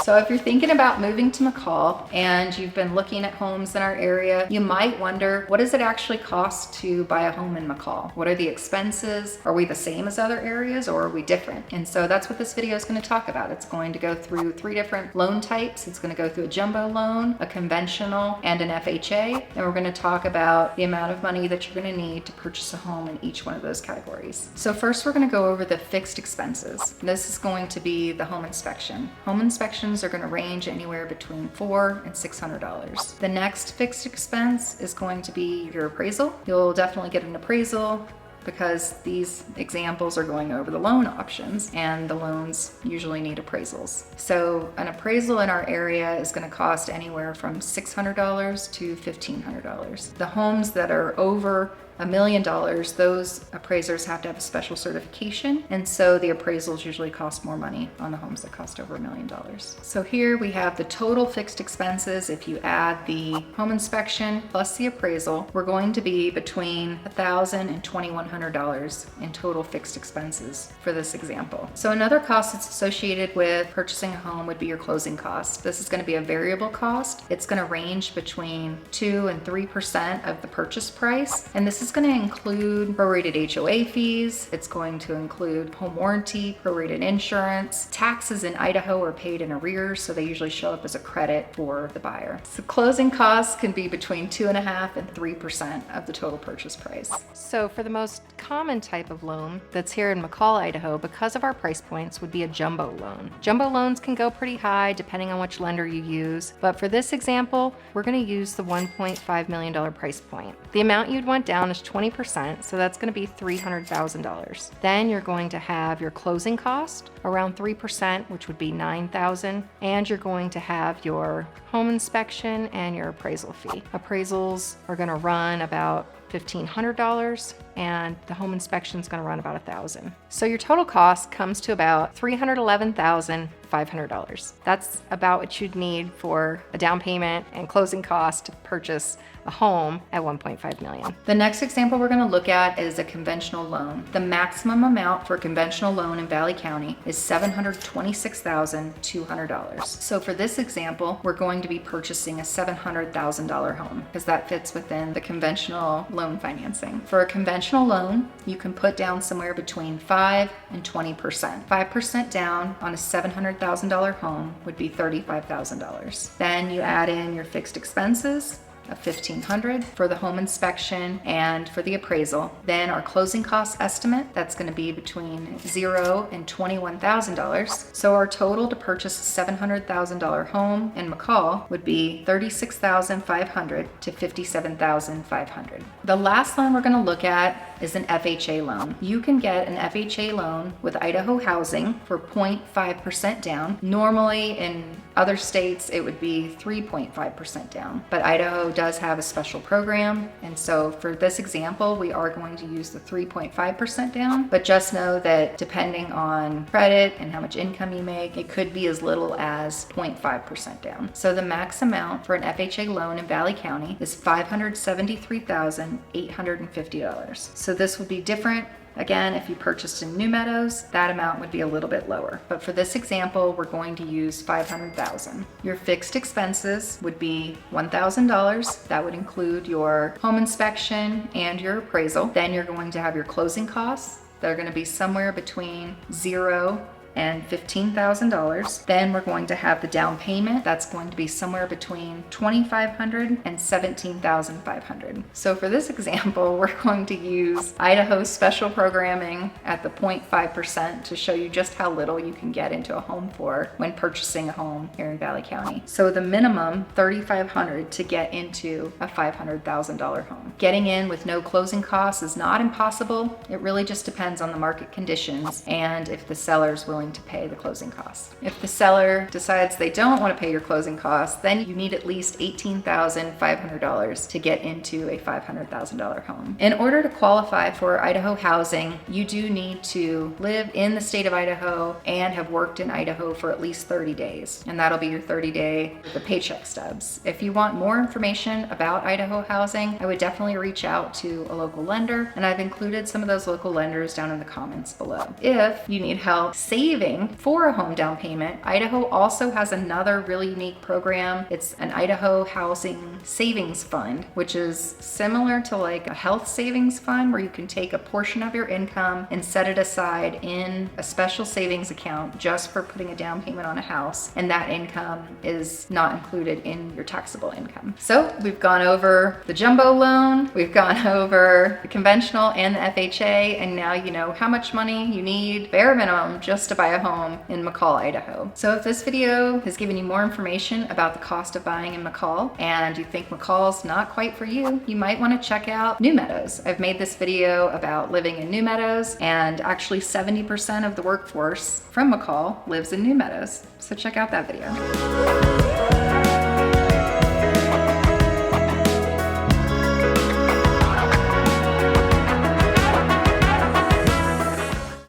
So if you're thinking about moving to McCall and you've been looking at homes in our area, you might wonder, what does it actually cost to buy a home in McCall? What are the expenses? Are we the same as other areas or are we different? And so that's what this video is going to talk about. It's going to go through 3 different loan types. It's going to go through a jumbo loan, a conventional, and an FHA. And we're going to talk about the amount of money that you're going to need to purchase a home in each one of those categories. So first we're going to go over the fixed expenses. This is going to be the home inspection. Home inspections are going to range anywhere between $400 and $600. The next fixed expense is going to be your appraisal. You'll definitely get an appraisal because these examples are going over the loan options and the loans usually need appraisals. So an appraisal in our area is going to cost anywhere from $600 to $1,500. The homes that are over $1 million, those appraisers have to have a special certification, and so the appraisals usually cost more money on the homes that cost over $1 million. So here we have the total fixed expenses. If you add the home inspection plus the appraisal, we're going to be between $1,000 and $2,100 in total fixed expenses for this example. So another cost that's associated with purchasing a home would be your closing cost. This is going to be a variable cost. It's going to range between 2 and 3% of the purchase price, and this is going to include prorated HOA fees. It's going to include home warranty, prorated insurance. Taxes in Idaho are paid in arrears, so they usually show up as a credit for the buyer. So closing costs can be between 2.5% and 3% of the total purchase price. So for the most common type of loan that's here in McCall, Idaho, because of our price points, would be a jumbo loan. Jumbo loans can go pretty high depending on which lender you use, but for this example, we're going to use the $1.5 million price point. The amount you'd want down is 20%, so that's going to be $300,000. Then you're going to have your closing cost around 3%, which would be $9,000, and you're going to have your home inspection and your appraisal fee. Appraisals are going to run about $1,500 and the home inspection is going to run about $1,000. So your total cost comes to about $311,500. That's about what you'd need for a down payment and closing cost to purchase a home at $1.5 million. The next example we're going to look at is a conventional loan. The maximum amount for a conventional loan in Valley County is $726,200. So for this example, we're going to be purchasing a $700,000 home because that fits within the conventional loan financing. For a conventional loan, you can put down somewhere between 5 and 20%. 5% down on a $700,000 home would be $35,000. Then you add in your fixed expenses of $1,500 for the home inspection and for the appraisal. Then our closing cost estimate, that's going to be between $0 and $21,000. So our total to purchase a $700,000 home in McCall would be $36,500 to $57,500. The last loan we're going to look at is an FHA loan. You can get an FHA loan with Idaho Housing for 0.5% down. Normally in other states it would be 3.5% down, but Idaho does have a special program, and so for this example we are going to use the 3.5% down, but just know that depending on credit and how much income you make, it could be as little as 0.5% down. So the max amount for an FHA loan in Valley County is $573,850. So this would be different. Again, if you purchased in New Meadows, that amount would be a little bit lower. But for this example, we're going to use $500,000. Your fixed expenses would be $1,000. That would include your home inspection and your appraisal. Then you're going to have your closing costs that are going to be somewhere between $0 and $15,000. Then we're going to have the down payment. That's going to be somewhere between $2,500 and $17,500. So for this example, we're going to use Idaho's special programming at the 0.5% to show you just how little you can get into a home for when purchasing a home here in Valley County. So the minimum $3,500 to get into a $500,000 home. Getting in with no closing costs is not impossible. It really just depends on the market conditions and if the seller's willing to pay the closing costs. If the seller decides they don't want to pay your closing costs, then you need at least $18,500 to get into a $500,000 home. In order to qualify for Idaho Housing, you do need to live in the state of Idaho and have worked in Idaho for at least 30 days. And that'll be your 30-day with the paycheck stubs. If you want more information about Idaho Housing, I would definitely reach out to a local lender, and I've included some of those local lenders down in the comments below. If you need help saving saving for a home down payment, Idaho also has another really unique program. It's an Idaho Housing Savings Fund, which is similar to like a health savings fund where you can take a portion of your income and set it aside in a special savings account just for putting a down payment on a house, and that income is not included in your taxable income. So we've gone over the jumbo loan, we've gone over the conventional and the FHA, and now you know how much money you need, bare minimum, just to buy a home in McCall, Idaho. So if this video has given you more information about the cost of buying in McCall and you think McCall's not quite for you, you might want to check out New Meadows. I've made this video about living in New Meadows, and actually 70% of the workforce from McCall lives in New Meadows. So check out that video.